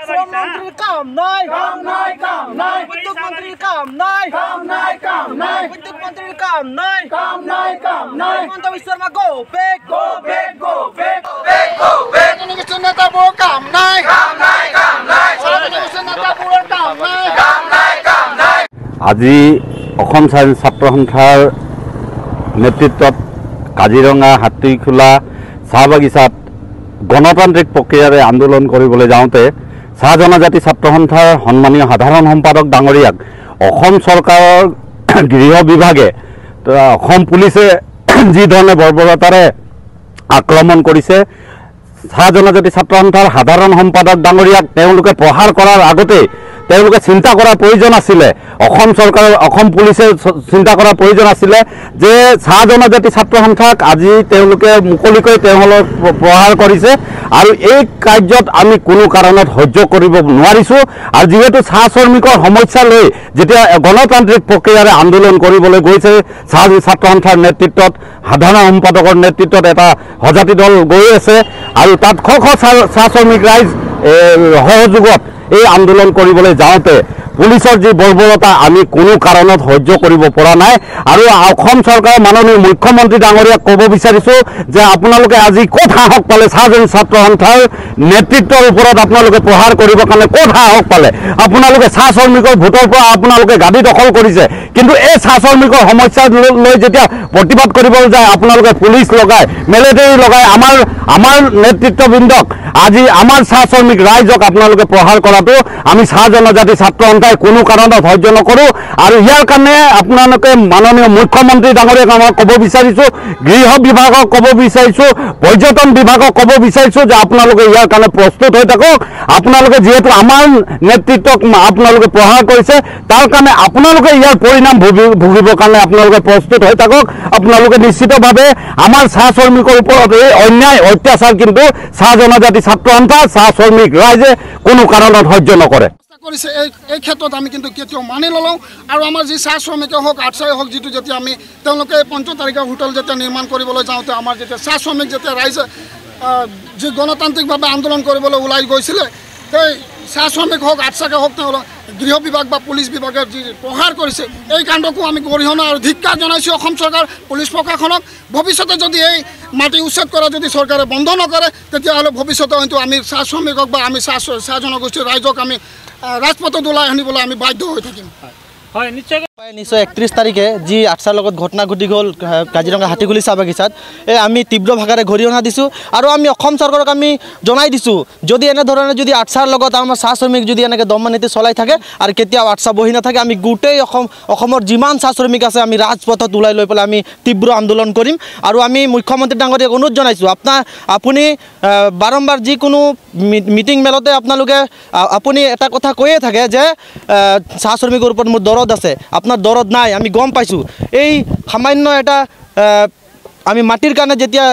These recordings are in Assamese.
শ্রমমন্ত্রীর কাম নাই বিদ্যুৎ মন্ত্রীর কাম নাই বিদ্যুৎ মন্ত্রীর কাম নাই হিমন্ত বিশ্ব শর্মা গো ব্যাক নেতা বড় কাম নাই নেতা বড় কাম নাই আজি অসম ছাত্ৰ সন্থাৰ নেতৃত্বত কাজিৰঙা হাতীখোলা চাহ বাগিচাত গণতান্ত্ৰিক প্ৰক্ৰিয়াৰে আন্দোলন কৰিবলৈ যাওঁতে চাহ জনজাতি ছাত্ৰ সন্থাৰ সন্মানীয় সাধাৰণ সম্পাদক ডাঙৰীয়াক অসম চৰকাৰৰ গৃহ বিভাগে অসম পুলিচে যি ধৰণে বৰ্বৰতাৰে আক্ৰমণ কৰিছে চাহ জনজাতি ছাত্ৰ সন্থাৰ সাধাৰণ সম্পাদক ডাঙৰীয়াক তেওঁলোকে প্ৰহাৰ কৰাৰ আগতে তেওঁলোকে চিন্তা কৰাৰ প্ৰয়োজন আছিলে অসম চৰকাৰৰ অসম পুলিচে চিন্তা কৰাৰ প্ৰয়োজন আছিলে যে চাহ জনজাতি ছাত্ৰ সন্থাক আজি তেওঁলোকে মুকলিকৈ তেওঁলোকক প্ৰহাৰ কৰিছে আৰু এই কাৰ্যত আমি কোনো কাৰণত সহ্য কৰিব নোৱাৰিছোঁ আৰু যিহেতু চাহ শ্ৰমিকৰ সমস্যা লৈ যেতিয়া গণতান্ত্ৰিক প্ৰক্ৰিয়াৰে আন্দোলন কৰিবলৈ গৈছে চাহ ছাত্ৰ সন্থাৰ নেতৃত্বত সাধাৰণ সম্পাদকৰ নেতৃত্বত এটা সজাতি দল গৈ আছে আৰু তাত শ শ চাহ শ্ৰমিক ৰাইজ সহযোগত এই আন্দোলন কৰিবলৈ যাওঁতে পুলিচৰ যি বৰ্বৰতা আমি কোনো কাৰণত সহ্য কৰিব পৰা নাই আৰু অসম চৰকাৰৰ মাননীয় মুখ্যমন্ত্ৰী ডাঙৰীয়াক ক'ব বিচাৰিছোঁ যে আপোনালোকে আজি ক'ত সাহস পালে চাহ ছাত্ৰ সন্থাৰ নেতৃত্বৰ ওপৰত আপোনালোকে প্ৰহাৰ কৰিবৰ কাৰণে ক'ত সাহস পালে আপোনালোকে চাহ শ্ৰমিকৰ ভোটৰ পৰা আপোনালোকে গাদী দখল কৰিছে কিন্তু এই চাহ শ্ৰমিকৰ সমস্যা লৈ যেতিয়া প্ৰতিবাদ কৰিবলৈ যায় আপোনালোকে পুলিচ লগাই মিলিটাৰী লগাই আমাৰ নেতৃত্ববৃন্দক আজি আমাৰ চাহ শ্ৰমিক ৰাইজক আপোনালোকে প্ৰহাৰ কৰাটো আমি চাহ জনজাতি ছাত্ৰ সন্থাই কোনো কাৰণত সহ্য নকৰোঁ আৰু ইয়াৰ কাৰণে আপোনালোকে মাননীয় মুখ্যমন্ত্ৰী ডাঙৰীয়াক আমাক ক'ব বিচাৰিছোঁ গৃহ বিভাগক ক'ব বিচাৰিছোঁ পৰ্যটন বিভাগক ক'ব বিচাৰিছোঁ যে আপোনালোকে ইয়াৰ কাৰণে প্ৰস্তুত হৈ থাকক আপোনালোকে যিহেতু আমাৰ নেতৃত্বক আপোনালোকে প্ৰহাৰ কৰিছে তাৰ কাৰণে আপোনালোকে ইয়াৰ পৰিণাম ভুগিবৰ কাৰণে আপোনালোকে প্ৰস্তুত হৈ থাকক আপোনালোকে নিশ্চিতভাৱে আমাৰ চাহ শ্ৰমিকৰ ওপৰত এই অন্যায় অত্যাচাৰ কিন্তু চাহ জনজাতি ছাত্ৰ সন্থা চাহ শ্ৰমিক ৰাইজে কোনো কাৰণত সহ্য নকৰে কৰিছে এই ক্ষেত্ৰত আমি কিন্তু কেতিয়াও মানি নলওঁ আৰু আমাৰ যি চাহ শ্ৰমিকে হওক আৰ্টছাই হওক যিটো যেতিয়া আমি তেওঁলোকে ৫ তাৰিখে হোটেল যেতিয়া নিৰ্মাণ কৰিবলৈ যাওঁতে আমাৰ যেতিয়া চাহ শ্ৰমিক যেতিয়া ৰাইজে যি গণতান্ত্ৰিকভাৱে আন্দোলন কৰিবলৈ ওলাই গৈছিলে সেই চাহ শ্ৰমিক হওক আৰ্টছাকে হওক তেওঁলোক গৃহ বিভাগ বা পুলিচ বিভাগে যি প্ৰহাৰ কৰিছে এই কাণ্ডকো আমি গৰিহণা আৰু ধিক্কাৰ জনাইছোঁ অসম চৰকাৰ পুলিচ প্ৰশাসনক ভৱিষ্যতে যদি এই মাটি উচ্ছেদ কৰা যদি চৰকাৰে বন্ধ নকৰে তেতিয়াহ'লে ভৱিষ্যতে হয়তো আমি চাহ শ্ৰমিকক বা আমি চাহ জনগোষ্ঠীৰ ৰাইজক আমি ৰাজপথত ওলাই আনিবলৈ আমি বাধ্য হৈ থাকিম হয় নিশ্চয় 31 তাৰিখে যি আৰ্টছাৰ লগত ঘটনা ঘটি গ'ল কাজিৰঙা হাতীখোলা চাহ বাগিচাত আমি তীব্ৰ ভাষাৰে গৰিহণা দিছোঁ আৰু আমি অসম চৰকাৰক আমি জনাই দিছোঁ যদি এনেধৰণে যদি আৰ্টছাৰ লগত আমাৰ চাহ শ্ৰমিক যদি এনেকৈ দমননীতি চলাই থাকে আৰু কেতিয়াও আৰ্টছা বহি নাথাকে আমি গোটেই অসমৰ যিমান চাহ শ্ৰমিক আছে আমি ৰাজপথত ওলাই লৈ পেলাই আমি তীব্ৰ আন্দোলন কৰিম আৰু আমি মুখ্যমন্ত্ৰী ডাঙৰীয়াক অনুৰোধ জনাইছোঁ আপুনি বাৰম্বাৰ যিকোনো মিটিং মেলতে আপোনালোকে আপুনি এটা কথা কৈয়ে থাকে যে চাহ শ্ৰমিকৰ ওপৰত মোৰ দৰদ আছে আপোনাৰ দৰদ নাই আমি গম পাইছোঁ এই সামান্য এটা আমি মাটিৰ কাৰণে যেতিয়া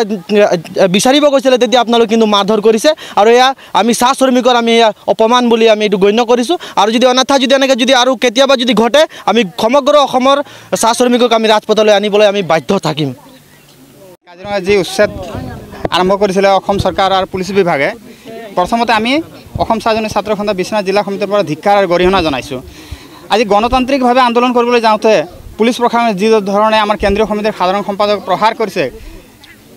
বিচাৰিব গৈছিলে তেতিয়া আপোনালোকে কিন্তু মাৰধৰ কৰিছে আৰু এয়া আমি চাহ শ্ৰমিকৰ আমি এয়া অপমান বুলি আমি এইটো গণ্য কৰিছোঁ আৰু যদি অন্যথা যদি এনেকৈ যদি আৰু কেতিয়াবা যদি ঘটে আমি সমগ্ৰ অসমৰ চাহ শ্ৰমিকক আমি ৰাজপথলৈ আনিবলৈ আমি বাধ্য থাকিম কাজিৰঙা যি উচ্ছেদ আৰম্ভ কৰিছিলে অসম চৰকাৰ আৰু পুলিচ বিভাগে প্ৰথমতে আমি অসম চাহ জনজাতি ছাত্ৰ সন্থা বিশ্বনাথ জিলা সমিতিৰ পৰা ধিক্কাৰ আৰু গৰিহণা জনাইছোঁ আজি গণতান্ত্ৰিকভাৱে আন্দোলন কৰিবলৈ যাওঁতে পুলিচ প্ৰশাসনে যি ধৰণে আমাৰ কেন্দ্ৰীয় সমিতিৰ সাধাৰণ সম্পাদক প্ৰহাৰ কৰিছে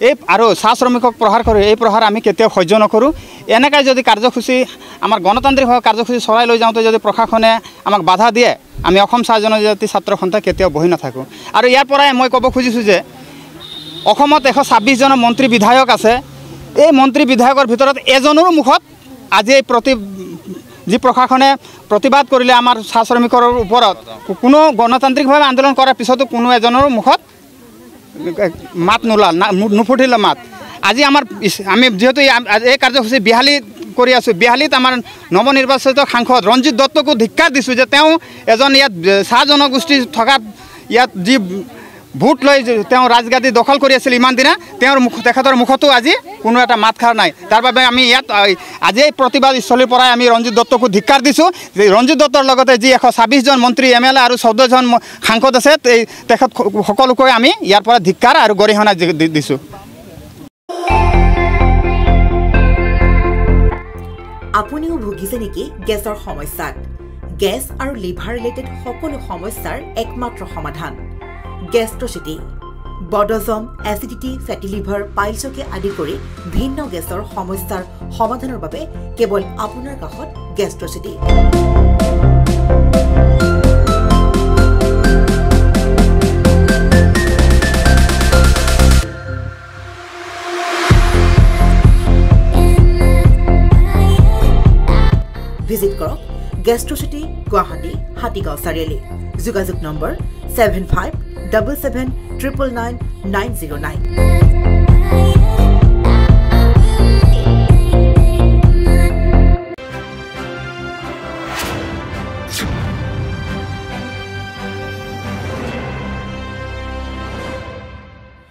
এই আৰু চাহ শ্ৰমিকক প্ৰহাৰ কৰে এই প্ৰহাৰ আমি কেতিয়াও সহ্য নকৰোঁ এনেকৈ যদি কাৰ্যসূচী আমাৰ গণতান্ত্ৰিকভাৱে কাৰ্যসূচী চলাই লৈ যাওঁতে যদি প্ৰশাসনে আমাক বাধা দিয়ে আমি অসম চাহ জনজাতি ছাত্ৰ সন্থা কেতিয়াও বহি নাথাকোঁ আৰু ইয়াৰ পৰাই মই ক'ব খুজিছোঁ যে অসমত 126 জন মন্ত্ৰী বিধায়ক আছে এই মন্ত্ৰী বিধায়কৰ ভিতৰত এজনৰো মুখত আজি এই যি প্ৰশাসনে প্ৰতিবাদ কৰিলে আমাৰ চাহ শ্ৰমিকৰ ওপৰত কোনো গণতান্ত্ৰিকভাৱে আন্দোলন কৰাৰ পিছতো কোনো এজনৰ মুখত মাত নুফুটিলে মাত আজি আমি যিহেতু এই কাৰ্যসূচী বিহালীত কৰি আছোঁ বিহালীত আমাৰ নৱনিৰ্বাচিত সাংসদ ৰঞ্জিত দত্তকো ধিক্কাৰ দিছোঁ যে তেওঁ এজন ইয়াত চাহ জনগোষ্ঠী থকা ইয়াত যি ভোট লৈ তেওঁ ৰাজগাদী দখল কৰি আছিল ইমান দিনা তেখেতৰ মুখতো আজি কোনো এটা মাতষাৰ নাই তাৰ বাবে আমি ইয়াত আজি এই প্ৰতিবাদ স্থলীৰ পৰাই আমি ৰঞ্জিত দত্তকো ধিক্কাৰ দিছোঁ যে ৰঞ্জিত দত্তৰ লগতে যি 126 জন মন্ত্ৰী MLA আৰু 14 জন সাংসদ আছে তেখেত সকলোকে আমি ইয়াৰ পৰা ধিক্কাৰ আৰু গৰিহণা দিছোঁ। আপুনিও ভুগিছে নেকি গেছৰ সমস্যাত গেছ আৰু লিভাৰ ৰিলেটেড সকলো সমস্যাৰ একমাত্ৰ সমাধান গেষ্ট্ৰচিটি বডজম এচিডিটি ফেটি লিভাৰ পাইলছকে আদি কৰি ভিন্ন গেছৰ সমস্যাৰ সমাধানৰ বাবে কেৱল আপোনাৰ কাষত গেষ্ট্ৰচিটি ভিজিট কৰক গেষ্ট্ৰচিটি গুৱাহাটী হাতীগাঁও চাৰিআলি যোগাযোগ নম্বৰ 7577999909